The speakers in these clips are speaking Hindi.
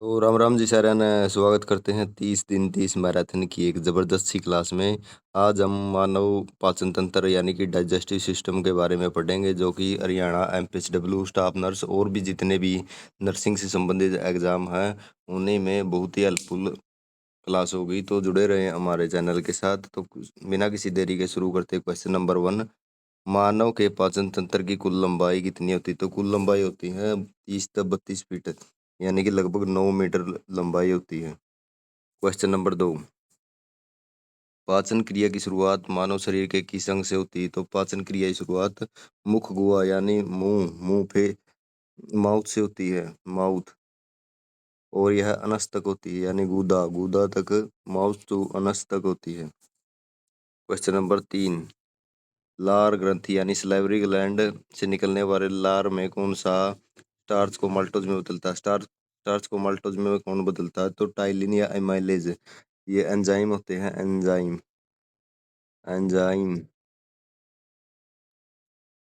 तो राम राम जी साਰਿਆਂ ने स्वागत करते हैं 30 दिन 30 मैराथन की एक ज़बरदस्त सी क्लास में। आज हम मानव पाचन तंत्र यानी कि डाइजेस्टिव सिस्टम के बारे में पढ़ेंगे, जो कि हरियाणा एमपीएसडब्ल्यू स्टाफ नर्स और भी जितने भी नर्सिंग से संबंधित एग्ज़ाम हैं उन्हीं में बहुत ही हेल्पफुल क्लास होगी। तो जुड़े रहें हमारे चैनल के साथ। तो बिना किसी देरी के शुरू करते क्वेश्चन नंबर 1। मानव के पाचन तंत्र की कुल लंबाई कितनी होती है? तो कुल लंबाई होती है 30 से 32 फीट, यानी कि लगभग 9 मीटर लंबाई होती है। Question number 2। पाचन क्रिया की शुरुआत मानव शरीर के किस अंग से होती है? तो पाचन क्रिया की शुरुआत मुख गुहा यानी मुंह मुंह पे माउथ से होती है, माउथ। और यह अनस तक होती है, यानी गूदा गूदा तक, माउथ टू अनस तक होती है। Question number 3। लार ग्रंथि यानी सलाइवरी ग्लैंड से निकलने वाले लार में कौन सा स्टार्च को माल्टोज में बदलता है? स्टार्च को माल्टोज में कौन बदलता है? तो टाइलिन या एमाइलेज। ये एंजाइम होते हैं, एंजाइम एंजाइम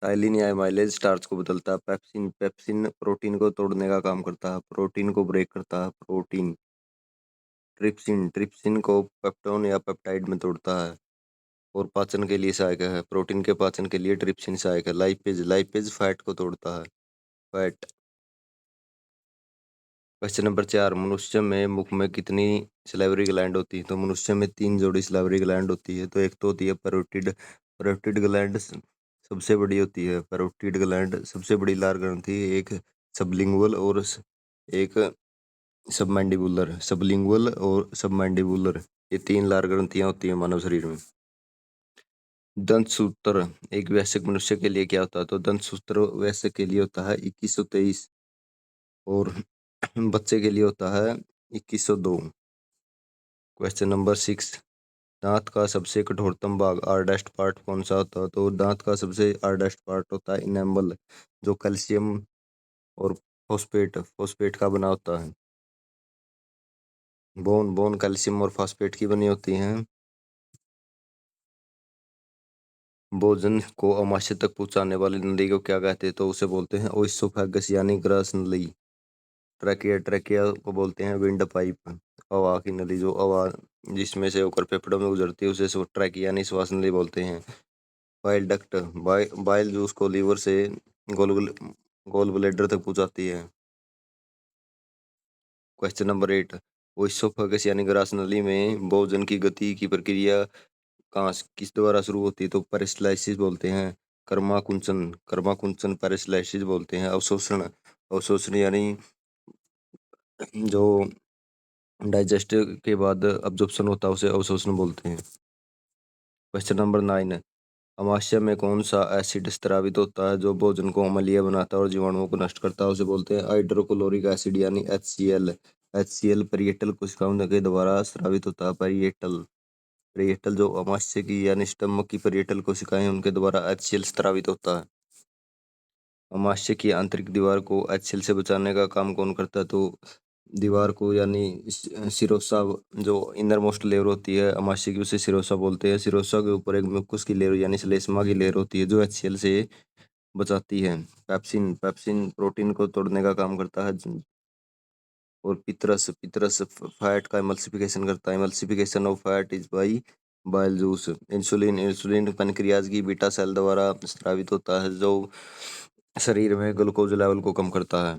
टाइलिन या एमाइलेज स्टार्च को बदलता है। पेप्सिन पेप्सिन प्रोटीन को तोड़ने का काम करता है, प्रोटीन को ब्रेक करता है, प्रोटीन। ट्रिप्सिन ट्रिप्सिन को पेप्टोन या पेप्टाइड में तोड़ता है और पाचन के लिए सहायक है। प्रोटीन के पाचन के लिए ट्रिप्सिन सहायक है। लाइपेज लाइपेज फैट को तोड़ता है, फैट। Question number 4। मनुष्य में मुख में कितनी सलाइवरी ग्लैंड होती है? तो मनुष्य में 3 जोड़ी सलाइवरी ग्लैंड होती है। तो एक तो होती है पैरोटिड पैरोटिड ग्लैंड, सबसे बड़ी होती है पैरोटिड ग्लैंड, सबसे बड़ी लार ग्रंथि। एक सबलिंगुअल और एक सबलिंगुअल और सबमैंडिबुलर, ये 3 लार ग्रंथियां होती है मानव शरीर में। दंत सूत्र एक वयस्क मनुष्य के लिए क्या होता है? तो दंत सूत्र वयस्क के लिए होता है 2123 और बच्चे के लिए होता है 2102। Question number 6। दांत का सबसे कठोरतम भाग हार्डेस्ट पार्ट कौन सा होता है? तो दांत का सबसे हार्डेस्ट पार्ट होता है इनेमल, जो कैल्शियम और फॉस्फेट का बना होता है। बोन बोन कैल्शियम और फॉस्फेट की बनी होती हैं। भोजन को आमाशय तक पहुंचाने वाली नली को क्या कहते हैं? तो उसे बोलते हैं ओइसोफेगस यानी ग्रास नली। ट्रैकिया ट्रैकिया को बोलते हैं विंड पाइप, हवा की नली, जो हवा जिसमें से होकर फेफड़ों में गुजरती है उसे ट्रैकिया यानी श्वास नली बोलते हैं। बाइल डक्ट बाइल जूस को लीवर से गोल गोल ब्लेडर तक पहुंचाती है। Question number 8। ओइसोफेगस यानी ग्रास नली में भोजन की गति की प्रक्रिया कहाँ किस द्वारा शुरू होती है? तो पेरिस्टालिसिस बोलते हैं। कर्माकुंचन कर्माकुंचन पेरिस्टालिसिस बोलते हैं। अवशोषण अवशोषण यानी जो डाइजेस्ट के बाद अब्जॉर्प्शन होता है उसे अवशोषण बोलते हैं। Question number 9। अमाशय में कौन सा एसिड स्रावित होता है जो भोजन को अम्लीय बनाता है और जीवाणुओं को नष्ट करता है? उसे बोलते हैं हाइड्रोक्लोरिक एसिड यानी HCl। HCl परिएटल कोशिकाओं के द्वारा स्रावित होता है। परिएटल परिएटल जो अमाशय की यानी स्टमक की परिएटल कोशिकाएं उनके द्वारा HCl स्रावित होता है। अमाशय की आंतरिक दीवार को HCl से बचाने का काम कौन करता है? तो दीवार को यानी सिरोसा, जो इनर मोस्ट लेयर होती है अमाशय की, उसे सिरोसा बोलते हैं। सिरोसा के ऊपर एक म्यूकस की लेयर यानी श्लेष्मा की लेयर होती है जो HCl से बचाती है। पेप्सिन पेप्सिन प्रोटीन को तोड़ने का काम करता है। और पितरस पितरस फैट का एमल्सिफिकेशन करता है। Emulsification of fat is by bile juice. Insulin insulin pancreas की बीटा सेल द्वारा स्रावित होता है, जो शरीर में ग्लूकोज लेवल को कम करता है।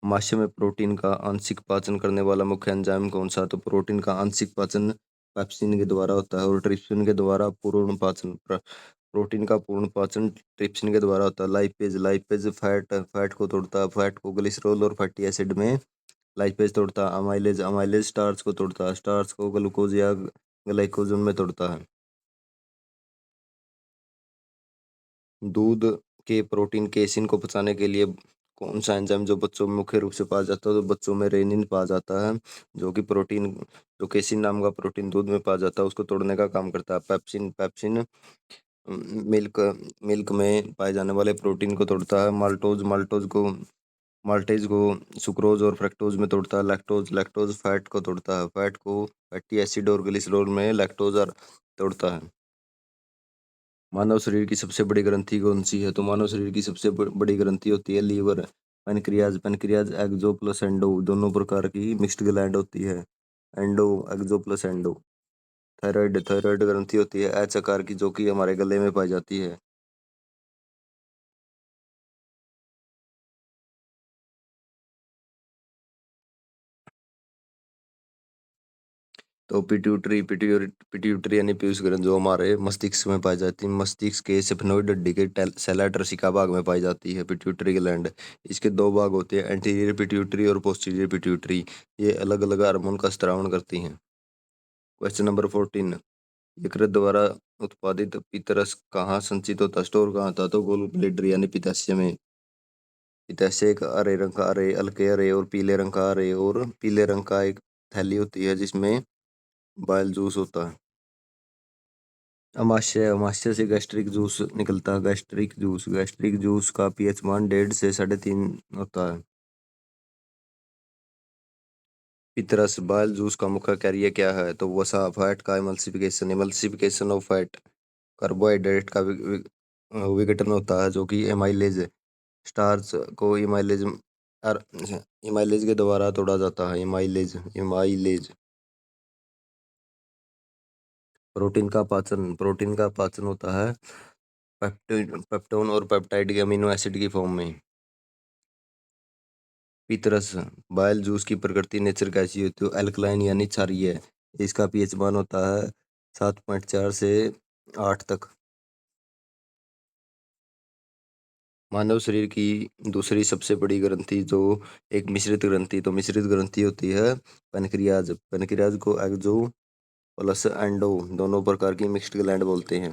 माशय में प्रोटीन का आंशिक पाचन करने वाला मुख्य एंजाइम कौन सा? तो प्रोटीन का आंशिक पाचन पेप्सिन के द्वारा होता है और ट्रिप्सिन के द्वारा पूर्ण पाचन। प्रोटीन का पूर्ण पाचन ट्रिप्सिन के द्वारा होता है। लाइपेज लाइपेज फैट को तोड़ता है, फैट को ग्लिसरॉल और फैटी एसिड में लाइपेज तोड़ता है। अमाइलेज अमाइलेज स्टार्च को तोड़ता है, स्टार्च को ग्लूकोज या ग्लाइकोजन में तोड़ता है। दूध के प्रोटीन केसिन को पचाने के लिए कौन सा एंजाइम जो बच्चों में मुख्य रूप से पाया जाता है? तो बच्चों में रेनिन पाया जाता है, जो कि प्रोटीन, जो केसिन नाम का प्रोटीन दूध में पाया जाता है उसको तोड़ने का काम करता है। पेप्सिन पेप्सिन मिल्क मिल्क में पाए जाने वाले प्रोटीन को तोड़ता है। माल्टेज को सुक्रोज और फ्रक्टोज में तोड़ता है। लैक्टोज लैक्टोज फैट को तोड़ता है, फैट को फैटी एसिड और ग्लिसरॉल में लैक्टोज तोड़ता है। मानव शरीर की सबसे बड़ी ग्रंथि कौन सी है? तो मानव शरीर की सबसे बड़ी ग्रंथि होती है लीवर। पैनक्रियाज पैनक्रियाज एक्सो प्लस एंडो दोनों प्रकार की मिक्स्ड ग्लैंड होती है। एंडो, एक्सो प्लस एंडो। थायराइड थायराइड ग्रंथि होती है एच आकार की, जो कि हमारे गले में पाई जाती है। तो पिट्यूटरी यानी पीयूष ग्रंथि जो हमारे मस्तिष्क में पाई जाती है, मस्तिष्क के सेफनोइड हड्डी के सेलाटरसिका भाग में पाई जाती है पिट्यूटरी ग्लैंड। इसके दो भाग होते हैं, एंटीरियर पिट्यूटरी और पोस्टीरियर पिट्यूटरी। ये अलग अलग हार्मोन का स्त्रावण करती हैं। Question number 14। यकृत द्वारा उत्पादित पित्तरस कहाँ संचित होता, स्टोर कहाँ था? तो गोल ब्लेडर यानी पित्ताशय में। पित्ताशय एक हरे रंग का हरे, हल्के हरे और पीले रंग का हरे और पीले रंग का एक थैली होती है जिसमें बाइल जूस होता है। अमाशय अमाशय से गैस्ट्रिक जूस निकलता है। गैस्ट्रिक जूस का पीएच मान 1.5 से 3.5 होता है। पितरस बाइल जूस का मुख्य कार्य क्या है? तो वसा, फैट का emulsification, emulsification of fat. Carbohydrate का विघटन होता है जो कि एमाइलेज, स्टार्च को इमाइलेज के द्वारा तोड़ा जाता है। इमाइलेज। प्रोटीन का पाचन होता है पेप्टोन और पेप्टाइड के अमीनो एसिड की फॉर्म में। पीतरस बाइल जूस की प्रकृति नेचर कैसी होती है? अल्कलाइन यानी क्षारीय है। इसका पीएच मान होता है 7.4 से 8 तक। मानव शरीर की दूसरी सबसे बड़ी ग्रंथि जो एक मिश्रित ग्रंथि, तो मिश्रित ग्रंथि होती है पैनक्रियाज। पैनक्रियाज को एक्सो प्लस एंडो दोनों प्रकार की मिक्स्ड ग्लैंड बोलते हैं।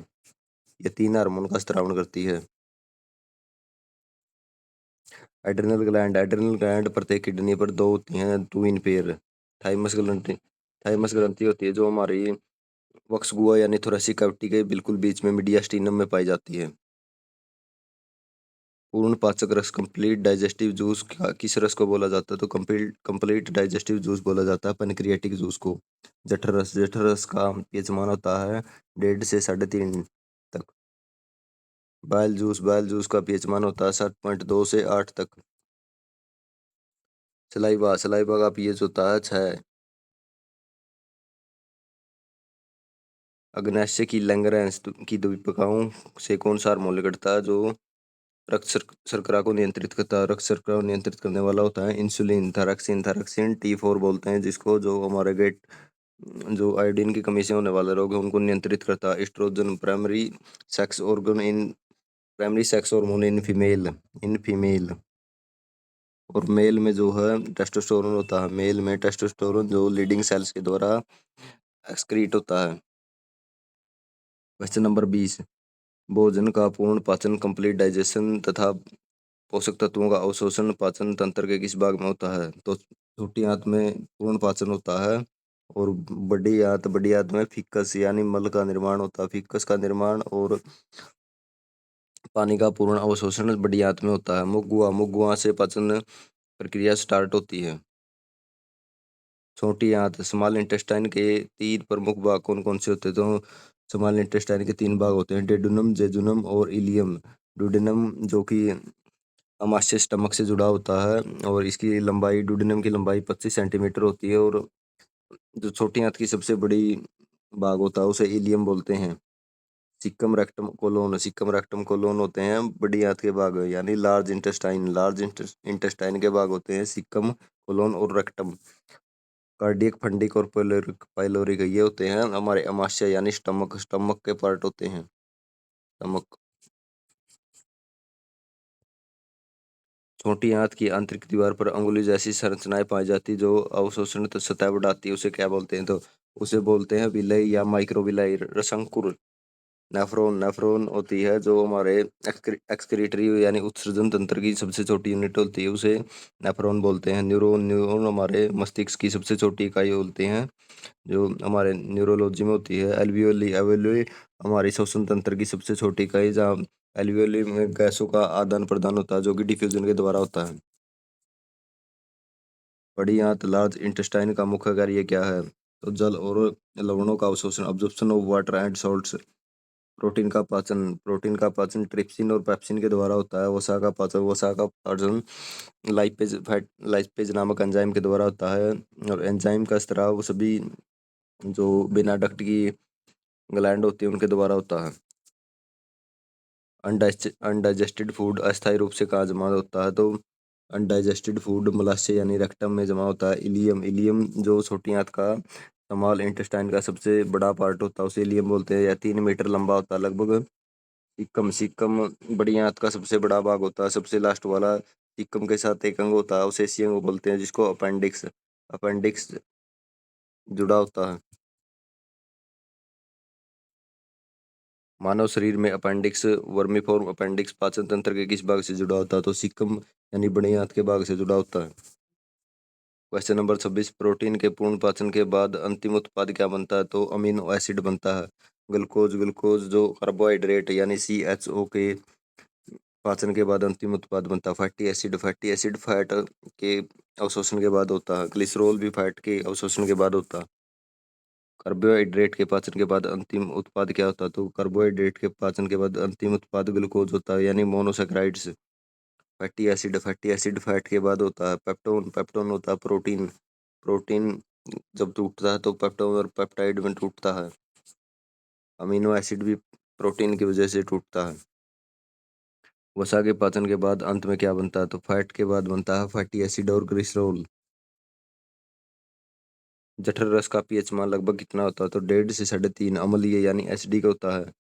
ये 3 हार्मोन का स्त्रावण करती है। एड्रिनल ग्लैंड प्रत्येक किडनी पर दो होती हैं, टू इन पेयर। थाइमस ग्रंथि होती है जो हमारी वक्स गुआ यानी थोरेसिक कैविटी के बिल्कुल बीच में मीडियास्टिनम में पाई जाती है। पूर्ण पाचक रस कंप्लीट डाइजेस्टिव जूस किस रस को बोला जाता है? तो कंप्लीट डाइजेस्टिव जूस बोला जाता है पैनक्रियाटिक जूस को। जठर रस का पीएच मान होता है 1.5 से 3.5 तक। बाइल जूस का पीएच मान होता है 7.2 से 8 तक। सलाइवा का पीएच होता है 6। अग्न्याशय की लैंगरेंस की द्वीपिकाओं से कौन सा हार्मोन निकलता है जो शर्करा को नियंत्रित करता है? रक्त शर्करा को नियंत्रित करने वाला होता है इंसुलिन। थायरॉक्सिन T4 बोलते हैं जिसको, जो हमारे गेट जो आयोडीन की कमी से होने वाले रोग हैं उनको नियंत्रित करता है। Estrogen primary sex hormone in female. और मेल में जो है टेस्टोस्टेरोन होता है। मेल में टेस्टोस्टेरोन जो लीडिंग सेल्स के द्वारा एक्सक्रीट होता है। Question number 20। भोजन का पूर्ण पाचन कंप्लीट डाइजेशन तथा पोषक तत्वों का अवशोषण पाचन तंत्र के किस भाग में होता है? तो छोटी आंत में पूर्ण पाचन होता है और बड़ी आंत में फिक्कस यानी मल का निर्माण होता है। फिक्कस का निर्माण और पानी का पूर्ण अवशोषण बड़ी आंत में होता है। मुगुआ से पाचन प्रक्रिया स्टार्ट होती है। छोटी आंत स्मॉल इंटेस्टाइन के 3 प्रमुख भाग कौन कौन से होते हैं? तो स्मॉल इंटेस्टाइन के 3 भाग होते हैं, डेडुनम, जेजुनम और इलियम। डुडेनम जो कि अमाशय स्टमक से जुड़ा होता है और इसकी लंबाई, डुडेनम की लंबाई 25 सेंटीमीटर होती है। और जो छोटी आंत की सबसे बड़ी भाग होता है उसे इलियम बोलते हैं। सिक्कम रेक्टम कोलोन होते हैं बड़ी आंत के भाग, यानी लार्ज इंटेस्टाइन के भाग होते हैं सिक्कम, कोलोन और रेक्टम। कार्डियक, फंडिक और पाइलोरिक ये होते हैं हमारे अमाशय यानी स्टमक के पार्ट होते हैं। स्टमक। छोटी आंत की आंतरिक दीवार पर अंगुली जैसी संरचनाएं पाई जाती जो अवशोषण सतह बढ़ाती है, उसे क्या बोलते हैं? तो उसे बोलते हैं विलय या माइक्रोविलय। रसंकुर। नेफ्रॉन होती है जो हमारे एक्सक्रीटरी यानी उत्सर्जन तंत्र की सबसे छोटी यूनिट होती है, उसे नेफ्रॉन बोलते हैं। न्यूरॉन हमारे मस्तिष्क की सबसे छोटी इकाई बोलते हैं जो हमारे न्यूरोलॉजी में होती है। एल्वियोली हमारी श्वसन तंत्र की सबसे छोटी इकाई, जहाँ एल्वियोली में गैसों का आदान प्रदान होता है जो कि डिफ्यूजन के द्वारा होता है। बड़ी आंत लार्ज इंटेस्टाइन का मुख्य कार्य क्या है? तो जल और लवणों का अवशोषण, absorption of water and salts. Protein का पाचन ट्रिप्सिन और पेप्सिन के द्वारा होता है। वसा का पाचन लाइपेज नामक एंजाइम के द्वारा होता है। और एंजाइम का स्त्राव सभी जो बिना डक्ट की ग्लैंड होती है उनके द्वारा होता है। अनडाइजेस्टेड फूड अस्थायी रूप से कहाँ जमा होता है? तो अनडाइजेस्टेड फूड मलाशय यानी रेक्टम में जमा होता है। इलियम जो छोटी आंत का स्मॉल इंटेस्टाइन का सबसे बड़ा पार्ट होता है उसे इलियम बोलते हैं। यह 3 मीटर लंबा होता है लगभग। सीकम बड़ी आंत का सबसे बड़ा भाग होता है। सबसे लास्ट वाला सीकम के साथ एक अंग होता है उसे सी अंग बोलते हैं, जिसको अपेंडिक्स अपेंडिक्स जुड़ा होता है। मानव शरीर में अपेंडिक्स वर्मीफॉर्म अपेंडिक्स पाचन तंत्र के किस भाग से जुड़ा होता है? तो सीकम यानी बड़ी आंत के भाग से जुड़ा होता है। क्वेश्चन नंबर 26, प्रोटीन के पूर्ण पाचन के बाद अंतिम उत्पाद क्या बनता है? तो अमीनो एसिड बनता है। ग्लूकोज जो कार्बोहाइड्रेट यानी CHO के पाचन के बाद अंतिम उत्पाद बनता है। फैटी एसिड फैट के अवशोषण के बाद होता है। ग्लिसरॉल भी फैट के अवशोषण के बाद होता है। कार्बोहाइड्रेट के पाचन के बाद अंतिम उत्पाद क्या होता है? तो कार्बोहाइड्रेट के पाचन के बाद अंतिम उत्पाद ग्लूकोज होता है यानी मोनोसेक्राइड्स। फैटी एसिड फैट के बाद होता है। पेप्टोन पेप्टोन होता है प्रोटीन। प्रोटीन जब टूटता है तो पेप्टोन और पेप्टाइड में टूटता है। अमीनो एसिड भी प्रोटीन की वजह से टूटता है। वसा के पाचन के बाद अंत में क्या बनता है? तो फैट के बाद बनता है फैटी एसिड और ग्लिसरॉल। जठर रस का पीएच मान लगभग कितना होता है? तो 1.5 से 3.5 अम्लीय यानी एसिडिक का होता है।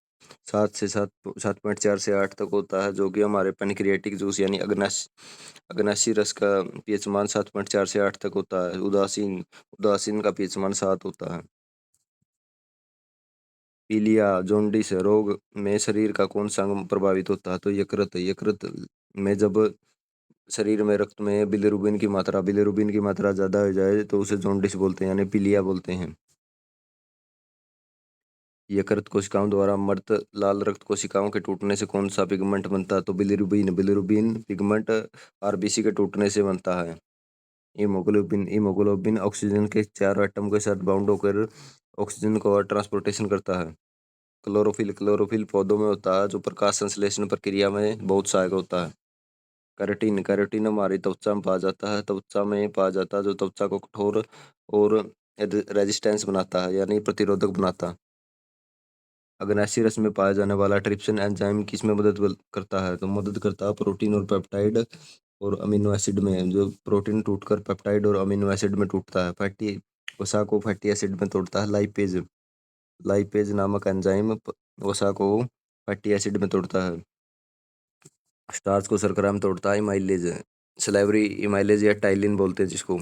7.4 से 8 तक होता है, जो कि हमारे पैनक्रियाटिक जूस यानी अग्नाशी रस का पीएच मान 7.4 से 8 तक होता है। उदासीन उदासीन का पीएच मान 7 होता है। पीलिया जॉन्डिस रोग में शरीर का कौन सा अंग प्रभावित होता है? तो यकृत में जब शरीर में रक्त में बिलिरुबिन की मात्रा ज़्यादा हो जाए तो उसे जॉन्डिस बोलते हैं यानी पीलिया बोलते हैं। यकृत कोशिकाओं द्वारा मृत लाल रक्त कोशिकाओं के टूटने से कौन सा पिगमेंट बनता है? तो बिलिरुबिन पिगमेंट आरबीसी के टूटने से बनता है। हीमोग्लोबिन ऑक्सीजन के 4 एटम के साथ बाउंड होकर ऑक्सीजन को ट्रांसपोर्टेशन करता है। क्लोरोफिल पौधों में होता है जो प्रकाश संश्लेषण प्रक्रिया में बहुत सहायक होता है। कैरोटीन हमारी त्वचा में पाया जाता है। जो त्वचा को कठोर और रेजिस्टेंस बनाता है यानी प्रतिरोधक बनाता है। अग्नाशी रस में पाया जाने वाला ट्रिप्सिन एंजाइम किसमें करता है? तो मदद करता है प्रोटीन और पेप्टाइड और अमीनो एसिड में। जो प्रोटीन टूटकर पेप्टाइड और अमीनो एसिड में टूटता है। फैटी वसा को फैटी एसिड में तोड़ता है लाइपेज नामक एंजाइम वसा को फैटी एसिड में तोड़ता है। स्टार्च को शर्करा में तोड़ता है इमाइलेज सलेवरी इमाइलेज या टाइलिन बोलते हैं जिसको।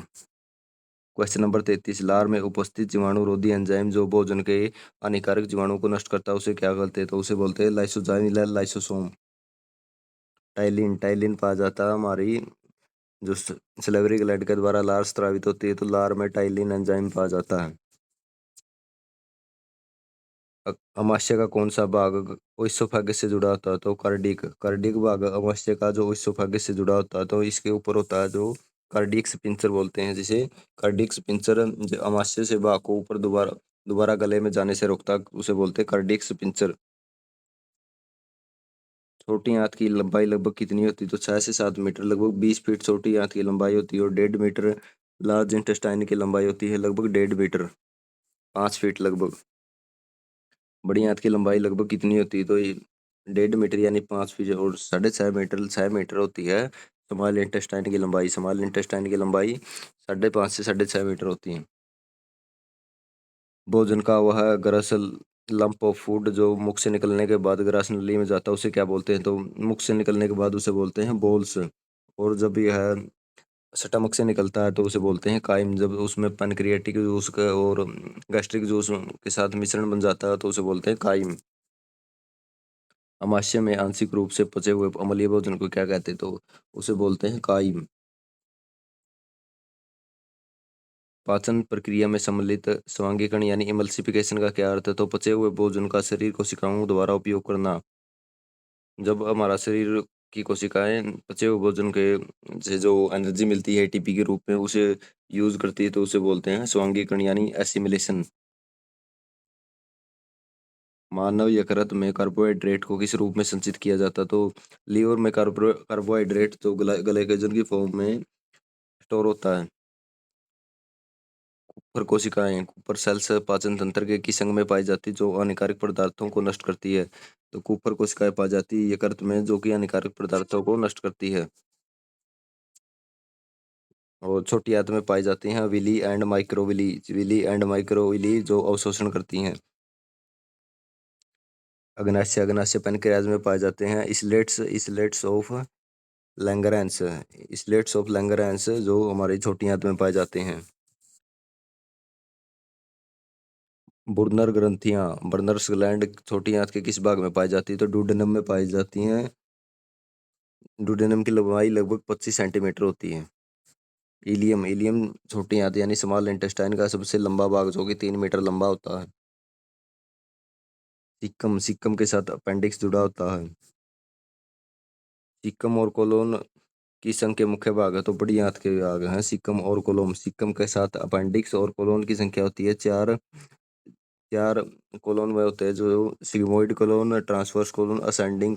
क्वेश्चन नंबर 33, लार में उपस्थित जीवाणु रोधी एंजाइम जो भोजन के हानिकारक जीवाणु को नष्ट करता है उसे क्या कहते हैं? तो उसे बोलते हैं लाइसोजाइम या लाइसोसोम। टाइलिन पाया जाता है हमारी जो सलेवरी ग्लैंड के द्वारा लार स्रावित होती है तो लार में टाइलिन एंजाइम पाया जाता है। अमाशय का कौन सा भाग ओइसोफेगस से जुड़ा होता है? तो कार्डिक भाग अमाशय का जो ओइसोफेगस से जुड़ा होता है तो इसके ऊपर होता है जो कार्डियक स्पिंसर बोलते हैं जिसे। कार्डियक स्पिंसर अमाशय से भाग को ऊपर दोबारा दोबारा गले में जाने से रोकता है उसे बोलते हैं कार्डियक स्पिंसर। छोटी आंत की लंबाई लगभग कितनी होती है? तो 6 से 7 मीटर लगभग 20 फीट छोटी आंत की लंबाई होती है और 1.5 मीटर लार्ज इंटेस्टाइन की लंबाई होती है लगभग 1.5 मीटर 5 फीट लगभग। बड़ी आंत की लंबाई लगभग कितनी होती है? तो ये 1.5 मीटर यानी 5 फीट और 6.5 मीटर होती है। स्मॉल इंटेस्टाइन की लंबाई 5.5 से 6.5 मीटर होती है। भोजन का वह ग्रसल लंप ऑफ फूड जो मुख से निकलने के बाद ग्रास नली में जाता है उसे क्या बोलते हैं? तो मुख से निकलने के बाद उसे बोलते हैं बोल्स। और जब यह स्टमक से निकलता है तो उसे बोलते हैं काइम। जब उसमें पैनक्रियाटिक जूस का और गैस्ट्रिक जूस के साथ मिश्रण बन जाता है तो उसे बोलते हैं काइम। अमाशय में आंशिक रूप से पचे हुए अम्लीय भोजन को क्या कहते हैं? तो उसे बोलते हैं काइम। पाचन प्रक्रिया में सम्मिलित स्वांगीकरण यानी इमल्सिफिकेशन का क्या अर्थ है? तो पचे हुए भोजन का शरीर कोशिकाओं द्वारा उपयोग करना। जब हमारा शरीर की कोशिकाएं पचे हुए भोजन के से जो एनर्जी मिलती है एटीपी के रूप में उसे यूज करती है तो उसे बोलते हैं स्वांगीकरण यानी एसिमिलेशन। मानव यकृत में कार्बोहाइड्रेट को किस रूप में संचित किया जाता है? तो लीवर में कार्बोहाइड्रेट तो ग्लाइकोजन की फॉर्म में स्टोर होता है। कुपर कोशिकाएं, कुपर सेल्स पाचन तंत्र के किस अंग में पाई जाती है जो हानिकारक पदार्थों को नष्ट करती है? तो कुपर कोशिकाएं पाई जाती है यकृत में जो कि हानिकारक पदार्थों को नष्ट करती है। और छोटी आंत में पाई जाती हैं villi and microvilli, villi and microvilli जो अवशोषण करती हैं। अग्नाशय, अग्नाशय पैनक्रियाज में पाए जाते हैं इसलेट्स, इसलेट्स ऑफ लैंगरैंस, इसलेट्स ऑफ लैंगरैंस जो हमारी छोटी आंत में पाए जाते हैं। बुर्नर ग्रंथियां, बर्नर्स ग्लैंड छोटी आंत के किस भाग में पाई जाती है? तो डुोडेनम में पाई जाती हैं। डुोडेनम की लंबाई लगभग 25 सेंटीमीटर होती है। इलियम, इलियम छोटी आंत यानी स्मॉल इंटेस्टाइन का सबसे लंबा भाग जो कि 3 मीटर लंबा होता है। सिक्कम, सिक्कम के साथ अपेंडिक्स जुड़ा होता है। सिक्कम और कोलोन की संघ के मुख्य भाग है तो बड़ी आंत के भाग हैं सिक्कम और कोलोन। सिक्कम के साथ अपेंडिक्स और कोलोन की संख्या होती है चार। चार कोलोन में होते हैं जो sigmoid colon, transverse colon, ascending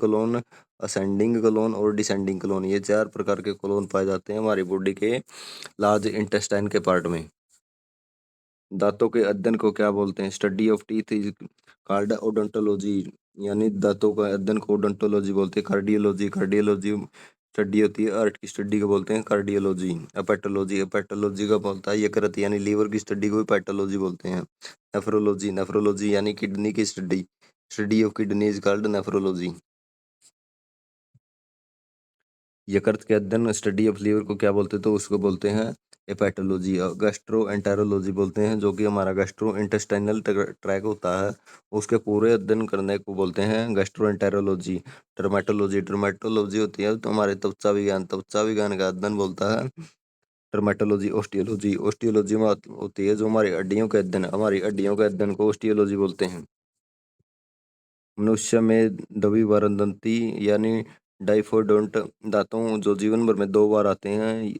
colon और डिसेंडिंग कोलोन। ये चार प्रकार के कोलोन पाए जाते हैं हमारी बॉडी के लार्ज इंटेस्टाइन के पार्ट में। दांतों के अध्ययन को क्या बोलते हैं? Study of teeth is called odontology, यानी दांतों का अध्ययन को ओडोंटोलॉजी बोलते हैं। कार्डियोलॉजी, कार्डियोलॉजी स्टडी होती है हार्ट की स्टडी को बोलते हैं कार्डियोलॉजी। एपेटोलॉजी, एपेटोलॉजी का बोलता है यकृत यानी लीवर की स्टडी को पैटोलॉजी बोलते हैं। नेफ्रोलॉजी, नेफ्रोलॉजी यानी किडनी की study, study of kidney is called nephrology. यकृत के अध्ययन स्टडी ऑफ लीवर को क्या बोलते हैं? तो उसको बोलते हैं हेपेटोलॉजी। और गैस्ट्रो एंटेरोलॉजी बोलते हैं जो कि हमारा गैस्ट्रो इंटेस्टाइनल ट्रैक होता है उसके पूरे अध्ययन करने को बोलते हैं गैस्ट्रो एंटेरोलॉजी। डर्मेटोलॉजी, डर्मेटोलॉजी होती है तो हमारे त्वचा विज्ञान, त्वचा विज्ञान का अध्ययन बोलता है डर्मेटोलॉजी। ऑस्टियोलॉजी, ऑस्टियोलॉजी में होती है जो हमारी हड्डियों के अध्ययन, हमारी हड्डियों के अध्ययन को ऑस्टियोलॉजी बोलते हैं। मनुष्य में द्विबारंदंती यानी डाइफोडोंट दांतों जो जीवन भर में 2 बार आते हैं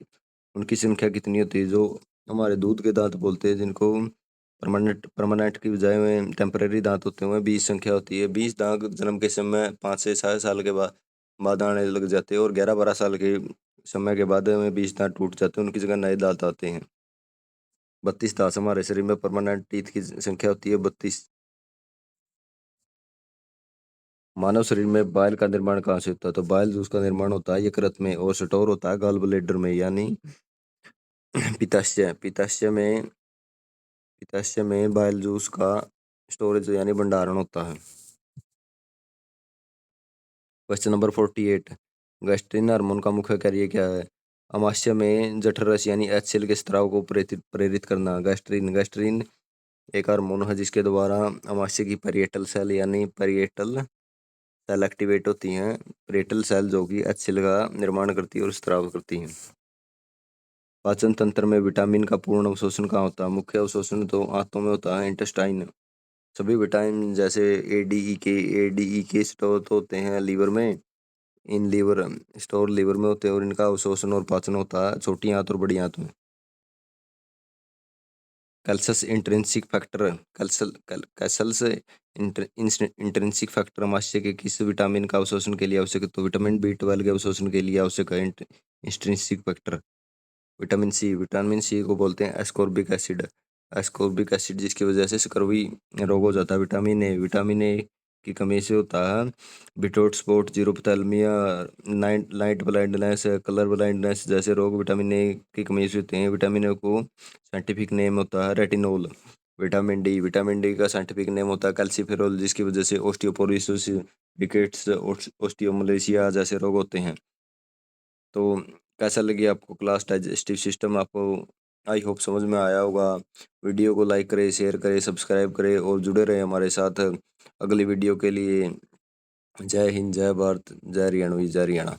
उनकी संख्या कितनी होती है? जो हमारे दूध के दांत बोलते हैं जिनको परमानेंट, परमानेंट की बजाय में टेम्परेरी दांत होते हैं 20 संख्या होती है। 20 दांत जन्म के समय 5 से 7 साल के बाद आने लग जाते हैं और 11-12 साल के समय के बाद में 20 दांत टूट जाते हैं, उनकी जगह नए दांत आते हैं। 32 दांत हमारे शरीर में परमानेंट टीथ की संख्या होती है 32। मानव शरीर में बाइल का निर्माण कहाँ से होता है? तो बाइल जूस का निर्माण होता है यकृत में और स्टोर होता है गॉल ब्लैडर में यानी पित्ताशय, पित्ताशय में बाइल जूस का स्टोरेज यानी भंडारण होता है। क्वेश्चन नंबर 48, गैस्ट्रिन हार्मोन का मुख्य कार्य क्या है? अमाशय में जठरस यानी HCl के स्राव को प्रेरित प्रेरित करना। गैस्ट्रिन, गैस्ट्रिन एक हार्मोन है जिसके द्वारा अमाशय की परिएटल सेल यानी परिएटल सेल एक्टिवेट होती हैं। परिएटल सेल जो कि HCl का निर्माण करती है और स्राव करती हैं। पाचन तंत्र में विटामिन का पूर्ण अवशोषण कहाँ होता है? मुख्य अवशोषण तो आंतों में होता है, इंटेस्टाइन। सभी विटामिन जैसे ए डी ई के स्टोर तो होते हैं लीवर में, इन लीवर स्टोर लीवर में होते हैं और इनका अवशोषण और पाचन होता है छोटी आंत और बड़ी आंत में। कैल्सस इंट्रिंसिक फैक्टर, कैल्सस इंट्रिंसिक फैक्टर अमाशय के किस विटामिन का अवशोषण के लिए आवश्यक है? तो विटामिन B12 के अवशोषण के लिए आवश्यक है intrinsic factor. Vitamin C, vitamin C को बोलते हैं एस्कॉर्बिक एसिड, एस्कॉर्बिक एसिड जिसकी वजह से स्कर्वी रोग हो जाता है। विटामिन ए, विटामिन ए की कमी से होता है Bitot's spot, xerophthalmia, night night blindness, colour blindness जैसे रोग विटामिन ए की कमी से होते हैं। विटामिन ए को साइंटिफिक नेम होता है retinol. Vitamin D, vitamin D का साइंटिफिक नेम होता है कैल्सीफेरोल जिसकी वजह से ओस्टियोपोरोसिस, रिकेट्स, ओस्टियोमलेशिया जैसे रोग होते हैं। तो कैसा लगी आपको क्लास? डाइजेस्टिव सिस्टम आपको आई होप समझ में आया होगा। वीडियो को लाइक करें, शेयर करें, सब्सक्राइब करें और जुड़े रहें हमारे साथ अगली वीडियो के लिए। जय हिंद, जय भारत, जय हरियाणवी, जय हरियाणा।